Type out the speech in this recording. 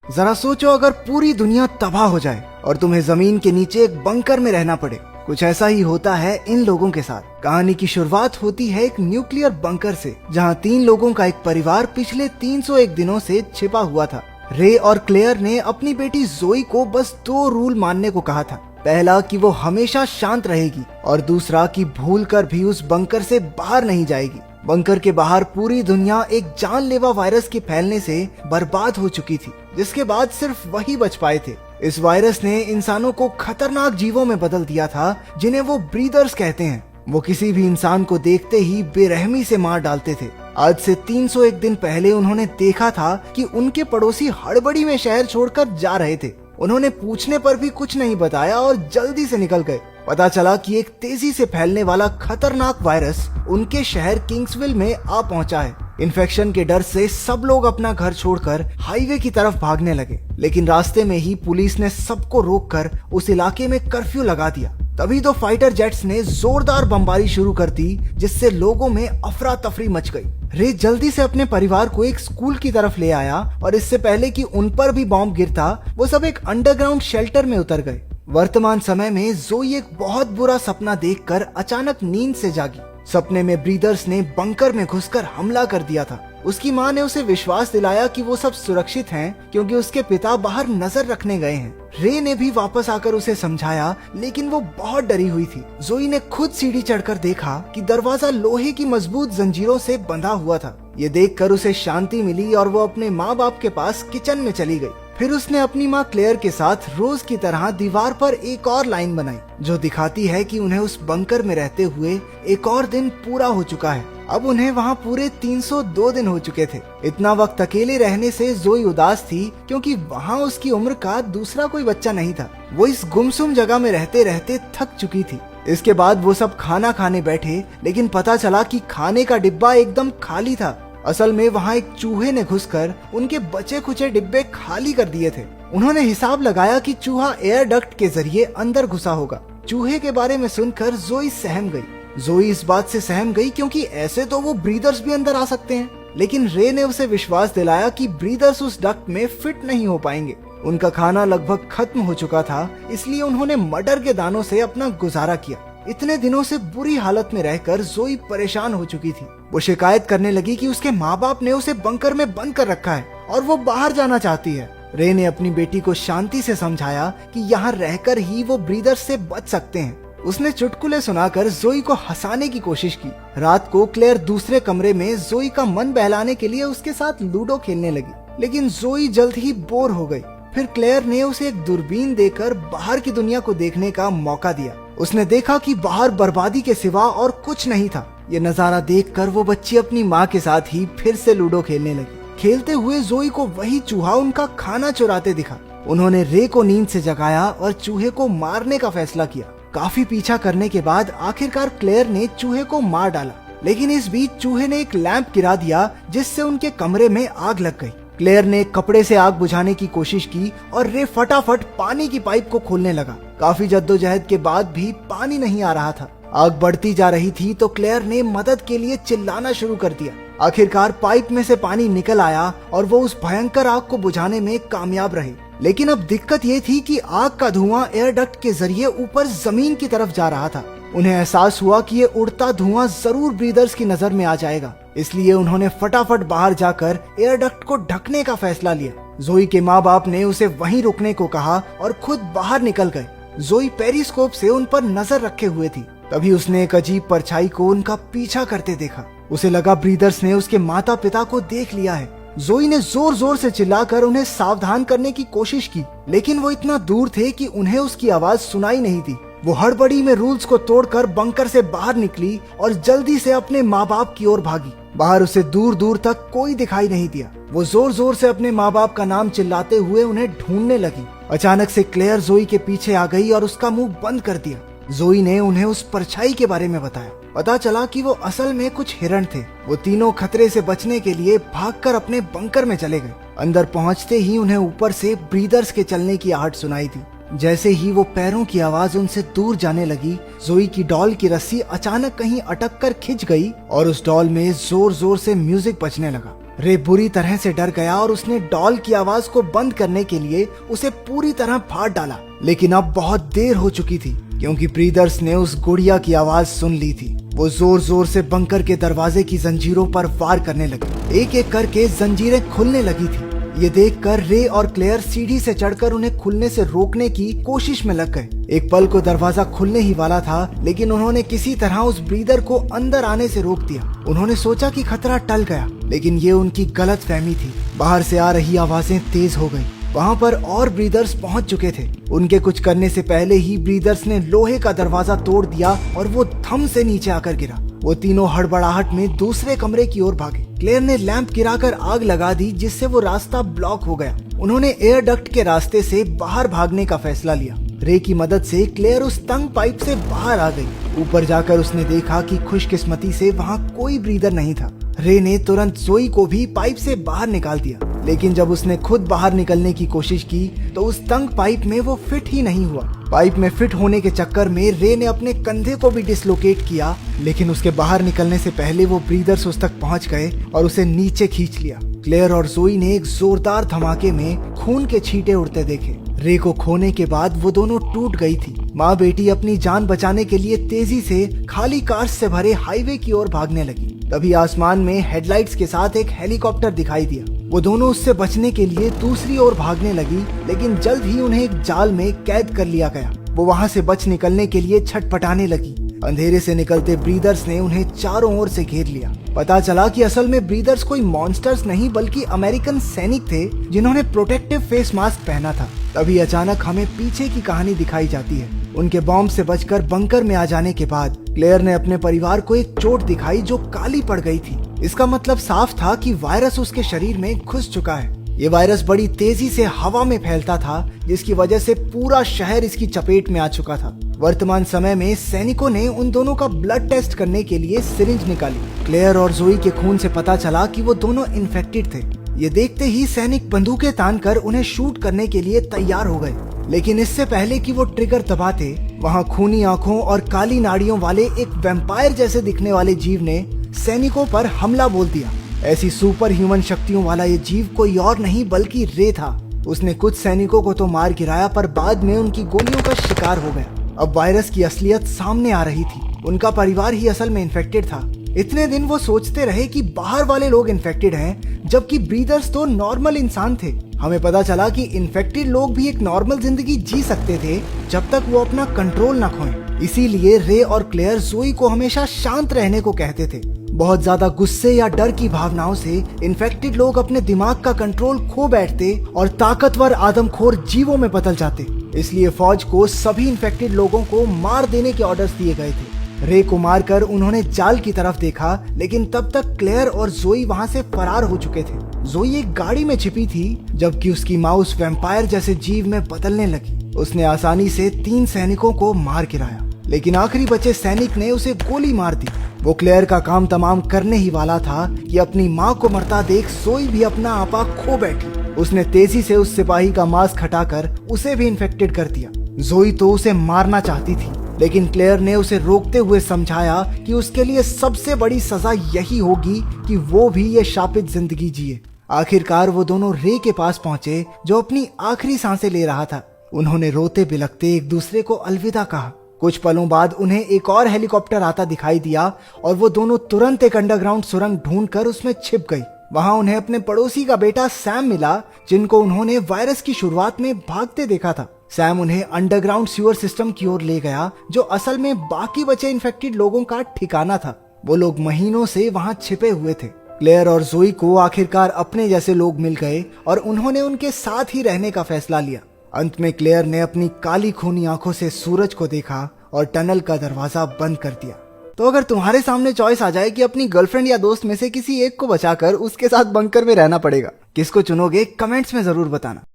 जरा सोचो अगर पूरी दुनिया तबाह हो जाए और तुम्हें जमीन के नीचे एक बंकर में रहना पड़े। कुछ ऐसा ही होता है इन लोगों के साथ। कहानी की शुरुआत होती है एक न्यूक्लियर बंकर से, जहां 3 लोगों का एक परिवार पिछले 301 दिनों से छिपा हुआ था। रे और क्लेयर ने अपनी बेटी जोई को बस 2 रूल मानने को कहा था। पहला कि वो हमेशा शांत रहेगी और दूसरा कि भूलकर भी उस बंकर से बाहर नहीं जाएगी। बंकर के बाहर पूरी दुनिया एक जानलेवा वायरस के फैलने से बर्बाद हो चुकी थी, जिसके बाद सिर्फ वही बच पाए थे। इस वायरस ने इंसानों को खतरनाक जीवों में बदल दिया था, जिन्हें वो ब्रीदर्स कहते हैं। वो किसी भी इंसान को देखते ही बेरहमी से मार डालते थे। आज से 301 दिन पहले उन्होंने देखा था कि उनके पड़ोसी हड़बड़ी में शहर छोड़कर जा रहे थे। उन्होंने पूछने पर भी कुछ नहीं बताया और जल्दी से निकल गए। पता चला कि एक तेजी से फैलने वाला खतरनाक वायरस उनके शहर किंग्सविल में आ पहुंचा है। इन्फेक्शन के डर से सब लोग अपना घर छोड़कर हाईवे की तरफ भागने लगे, लेकिन रास्ते में ही पुलिस ने सबको रोककर उस इलाके में कर्फ्यू लगा दिया। तभी तो फाइटर जेट्स ने जोरदार बमबारी शुरू कर दी, जिससे लोगों में अफरा तफरी मच गई। रे जल्दी से अपने परिवार को एक स्कूल की तरफ ले आया और इससे पहले कि उन पर भी बॉम्ब गिरता, वो सब एक अंडरग्राउंड शेल्टर में उतर गए। वर्तमान समय में जोई एक बहुत बुरा सपना देखकर अचानक नींद से जागी। सपने में ब्रीदर्स ने बंकर में घुसकर हमला कर दिया था। उसकी मां ने उसे विश्वास दिलाया कि वो सब सुरक्षित हैं, क्योंकि उसके पिता बाहर नजर रखने गए हैं। रे ने भी वापस आकर उसे समझाया, लेकिन वो बहुत डरी हुई थी। जोई ने खुद सीढ़ी चढ़कर देखा कि दरवाजा लोहे की मजबूत जंजीरों से बंधा हुआ था। ये देखकर उसे शांति मिली और वो अपने माँ बाप के पास किचन में चली गई। फिर उसने अपनी माँ क्लेयर के साथ रोज की तरह दीवार पर एक और लाइन बनाई, जो दिखाती है कि उन्हें उस बंकर में रहते हुए एक और दिन पूरा हो चुका है। अब उन्हें वहाँ पूरे 302 दिन हो चुके थे। इतना वक्त अकेले रहने से जोई उदास थी, क्योंकि वहाँ उसकी उम्र का दूसरा कोई बच्चा नहीं था। वो इस गुमसुम जगह में रहते रहते थक चुकी थी। इसके बाद वो सब खाना खाने बैठे, लेकिन पता चला कि खाने का डिब्बा एकदम खाली था। असल में वहाँ एक चूहे ने घुसकर उनके बचे खुचे डिब्बे खाली कर दिए थे। उन्होंने हिसाब लगाया कि चूहा एयर डक्ट के जरिए अंदर घुसा होगा। चूहे के बारे में सुनकर जोई सहम गई। जोई इस बात से सहम गई क्योंकि ऐसे तो वो ब्रीदर्स भी अंदर आ सकते हैं, लेकिन रे ने उसे विश्वास दिलाया कि ब्रीदर्स उस डक्ट में फिट नहीं हो पाएंगे। उनका खाना लगभग खत्म हो चुका था, इसलिए उन्होंने मटर के दानों से अपना गुजारा किया। इतने दिनों से बुरी हालत में रहकर जोई परेशान हो चुकी थी। वो शिकायत करने लगी कि उसके माँ बाप ने उसे बंकर में बंद कर रखा है और वो बाहर जाना चाहती है। रे ने अपनी बेटी को शांति से समझाया कि यहाँ रहकर ही वो ब्रीदर्स से बच सकते हैं। उसने चुटकुले सुनाकर जोई को हंसाने की कोशिश की। रात को क्लेयर दूसरे कमरे में जोई का मन बहलाने के लिए उसके साथ लूडो खेलने लगी, लेकिन जोई जल्द ही बोर हो गई। फिर क्लेयर ने उसे एक दूरबीन देकर बाहर की दुनिया को देखने का मौका दिया। उसने देखा कि बाहर बर्बादी के सिवा और कुछ नहीं था। ये नजारा देखकर वो बच्ची अपनी माँ के साथ ही फिर से लूडो खेलने लगी। खेलते हुए जोई को वही चूहा उनका खाना चुराते दिखा। उन्होंने रे को नींद से जगाया और चूहे को मारने का फैसला किया। काफी पीछा करने के बाद आखिरकार क्लेयर ने चूहे को मार डाला, लेकिन इस बीच चूहे ने एक लैंप गिरा दिया, जिससे उनके कमरे में आग लग गई। क्लेयर ने कपड़े से आग बुझाने की कोशिश की और रे फटाफट पानी की पाइप को खोलने लगा। काफी जद्दोजहद के बाद भी पानी नहीं आ रहा था। आग बढ़ती जा रही थी तो क्लेयर ने मदद के लिए चिल्लाना शुरू कर दिया। आखिरकार पाइप में से पानी निकल आया और वो उस भयंकर आग को बुझाने में कामयाब रहे। लेकिन अब दिक्कत ये थी कि आग का धुआं एयर डक्ट के जरिए ऊपर जमीन की तरफ जा रहा था। उन्हें एहसास हुआ कि ये उड़ता धुआं जरूर ब्रीदर्स की नजर में आ जाएगा, इसलिए उन्होंने फटाफट बाहर जाकर एयर डक्ट को ढकने का फैसला लिया। जोई के माँ बाप ने उसे वहीं रुकने को कहा और खुद बाहर निकल गए। जोई पेरिस्कोप से उन पर नजर रखे हुए थी। तभी उसने एक अजीब परछाई को उनका पीछा करते देखा। उसे लगा ब्रीदर्स ने उसके माता पिता को देख लिया है। जोई ने जोर जोर से चिल्लाकर उन्हें सावधान करने की कोशिश की, लेकिन वो इतना दूर थे कि उन्हें उसकी आवाज सुनाई नहीं थी। वो हड़बड़ी में रूल्स को तोड़कर बंकर से बाहर निकली और जल्दी से अपने माँ बाप की ओर भागी। बाहर उसे दूर दूर तक कोई दिखाई नहीं दिया। वो जोर जोर से अपने माँ बाप का नाम चिल्लाते हुए उन्हें ढूंढने लगी। अचानक से क्लेयर जोई के पीछे आ गई और उसका मुंह बंद कर दिया। जोई ने उन्हें उस परछाई के बारे में बताया। पता चला कि वो असल में कुछ हिरण थे। वो तीनों खतरे से बचने के लिए भागकर अपने बंकर में चले गए। अंदर पहुंचते ही उन्हें ऊपर से ब्रीदर्स के चलने की आहट सुनाई दी। जैसे ही वो पैरों की आवाज उनसे दूर जाने लगी, जोई की डॉल की रस्सी अचानक कहीं अटक कर खिंच गई और उस डॉल में जोर जोर से म्यूजिक बजने लगा। रे बुरी तरह से डर गया और उसने डॉल की आवाज को बंद करने के लिए उसे पूरी तरह फाड़ डाला। लेकिन अब बहुत देर हो चुकी थी क्योंकि ब्रीदर्स ने उस गुड़िया की आवाज सुन ली थी। वो जोर जोर से बंकर के दरवाजे की जंजीरों पर वार करने लगे। एक एक करके जंजीरें खुलने लगी थी। ये देखकर रे और क्लेयर सीढ़ी से चढ़कर उन्हें खुलने से रोकने की कोशिश में लग गए। एक पल को दरवाजा खुलने ही वाला था, लेकिन उन्होंने किसी तरह उस ब्रीदर को अंदर आने से रोक दिया। उन्होंने सोचा कि खतरा टल गया, लेकिन ये उनकी गलतफहमी थी। बाहर से आ रही आवाजें तेज हो गई। वहाँ पर और ब्रीदर्स पहुँच चुके थे। उनके कुछ करने से पहले ही ब्रीदर्स ने लोहे का दरवाजा तोड़ दिया और वो धम से नीचे आकर गिरा। वो तीनों हड़बड़ाहट में दूसरे कमरे की ओर भागे। क्लेयर ने लैंप गिराकर आग लगा दी, जिससे वो रास्ता ब्लॉक हो गया। उन्होंने एयर डक्ट के रास्ते से बाहर भागने का फैसला लिया। रे की मदद से क्लेयर उस तंग पाइप से बाहर आ गई। ऊपर जाकर उसने देखा कि खुशकिस्मती से वहाँ कोई ब्रीदर नहीं था। रे ने तुरंत जोई को भी पाइप से बाहर निकाल दिया, लेकिन जब उसने खुद बाहर निकलने की कोशिश की तो उस तंग पाइप में वो फिट ही नहीं हुआ। पाइप में फिट होने के चक्कर में रे ने अपने कंधे को भी डिसलोकेट किया, लेकिन उसके बाहर निकलने से पहले वो ब्रीदर्स उस तक पहुंच गए और उसे नीचे खींच लिया। क्लेयर और जोई ने एक जोरदार धमाके में खून के छींटे उड़ते देखे। रे को खोने के बाद वो दोनों टूट गई थी। माँ बेटी अपनी जान बचाने के लिए तेजी से खाली कार्स से भरे हाईवे की ओर भागने लगी। तभी आसमान में हेडलाइट्स के साथ एक हेलीकॉप्टर दिखाई दिया। वो दोनों उससे बचने के लिए दूसरी ओर भागने लगी, लेकिन जल्द ही उन्हें एक जाल में कैद कर लिया गया। वो वहाँ से बच निकलने के लिए छटपटाने लगी। अंधेरे से निकलते ब्रीदर्स ने उन्हें चारों ओर से घेर लिया। पता चला कि असल में ब्रीदर्स कोई मॉन्स्टर्स नहीं बल्कि अमेरिकन सैनिक थे, जिन्होंने प्रोटेक्टिव फेस मास्क पहना था। तभी अचानक हमें पीछे की कहानी दिखाई जाती है। उनके बॉम्ब से बचकर बंकर में आ जाने के बाद क्लेयर ने अपने परिवार को एक चोट दिखाई जो काली पड़ गई थी। इसका मतलब साफ था कि वायरस उसके शरीर में घुस चुका है। ये वायरस बड़ी तेजी से हवा में फैलता था, जिसकी वजह से पूरा शहर इसकी चपेट में आ चुका था। वर्तमान समय में सैनिकों ने उन दोनों का ब्लड टेस्ट करने के लिए सिरिंज निकाली। क्लेयर और जोई के खून से पता चला कि वो दोनों इन्फेक्टेड थे। ये देखते ही सैनिक बंदूकें तानकर उन्हें शूट करने के लिए तैयार हो गए, लेकिन इससे पहले कि वो ट्रिगर दबाते, वहाँ खूनी आंखों और काली नाड़ियों वाले एक वैम्पायर जैसे दिखने वाले जीव ने सैनिकों पर हमला बोल दिया। ऐसी सुपर ह्यूमन शक्तियों वाला ये जीव कोई और नहीं बल्कि रे था। उसने कुछ सैनिकों को तो मार गिराया, पर बाद में उनकी गोलियों का शिकार हो गया। अब वायरस की असलियत सामने आ रही थी। उनका परिवार ही असल में इन्फेक्टेड था। इतने दिन वो सोचते रहे कि बाहर वाले लोग इन्फेक्टेड हैं, जबकि ब्रीदर्स तो नॉर्मल इंसान थे। हमें पता चला कि इन्फेक्टेड लोग भी एक नॉर्मल जिंदगी जी सकते थे जब तक वो अपना कंट्रोल न खोएं। इसीलिए रे और क्लेयर जोई को हमेशा शांत रहने को कहते थे। बहुत ज्यादा गुस्से या डर की भावनाओं से इन्फेक्टेड लोग अपने दिमाग का कंट्रोल खो बैठते और ताकतवर आदमखोर जीवों में बदल जाते। इसलिए फौज को सभी इन्फेक्टेड लोगों को मार देने के ऑर्डर्स दिए गए थे। रे को मारकर उन्होंने जाल की तरफ देखा, लेकिन तब तक क्लेयर और जोई वहां से फरार हो चुके थे। जोई एक गाड़ी में छिपी थी, जबकि उसकी माँ उस वैम्पायर जैसे जीव में बदलने लगी। उसने आसानी से 3 सैनिकों को मार गिराया, लेकिन आखिरी बचे सैनिक ने उसे गोली मार दी। वो क्लेयर का काम तमाम करने ही वाला था कि अपनी माँ को मरता देख जोई भी अपना आपा खो बैठी। उसने तेजी से उस सिपाही का मास्क हटाकर उसे भी इन्फेक्टेड कर दिया। जोई तो उसे मारना चाहती थी, लेकिन क्लेयर ने उसे रोकते हुए समझाया कि उसके लिए सबसे बड़ी सजा यही होगी कि वो भी ये शापित जिंदगी जिए। आखिरकार वो दोनों रे के पास पहुंचे, जो अपनी आखिरी सांसें ले रहा था। उन्होंने रोते बिलखते एक दूसरे को अलविदा कहा। कुछ पलों बाद उन्हें एक और हेलीकॉप्टर आता दिखाई दिया और वो दोनों तुरंत एक अंडरग्राउंड सुरंग ढूंढकर उसमें छिप गई। वहां उन्हें अपने पड़ोसी का बेटा सैम मिला, जिनको उन्होंने वायरस की शुरुआत में भागते देखा था। सैम उन्हें अंडरग्राउंड सीवर सिस्टम की ओर ले गया, जो असल में बाकी बचे इन्फेक्टेड लोगों का ठिकाना था। वो लोग महीनों से वहां छिपे हुए थे। क्लेयर और जोई को आखिरकार अपने जैसे लोग मिल गए और उन्होंने उनके साथ ही रहने का फैसला लिया। अंत में क्लेयर ने अपनी काली खूनी आंखों से सूरज को देखा और टनल का दरवाजा बंद कर दिया। तो अगर तुम्हारे सामने चॉइस आ जाए कि अपनी गर्लफ्रेंड या दोस्त में से किसी एक को बचाकर उसके साथ बंकर में रहना पड़ेगा, किसको चुनोगे? कमेंट्स में जरूर बताना।